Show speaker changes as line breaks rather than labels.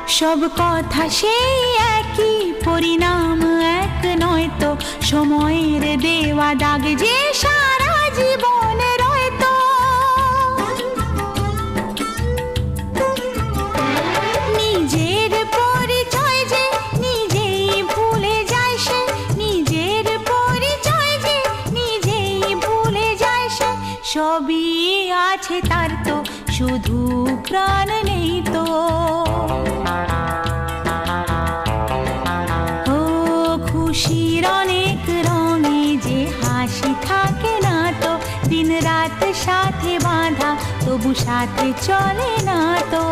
সব কথা সেই একই, পরিণাম এক নয় তো, সময়ের দেওয়া দাগ যে সারা জীবন রয়তো। নিজের পরিচয় যে নিজেই ভুলে যায় সে, নিজের পরিচয় যে নিজেই ভুলে যায় সে, সবই আছে তার তো শুধু প্রাণ নেই তো। ও খুশির অনেক রঙে যে হাসি থাকে না তো, দিন রাত সাথে বাঁধা তবু সাথে চলে না তো।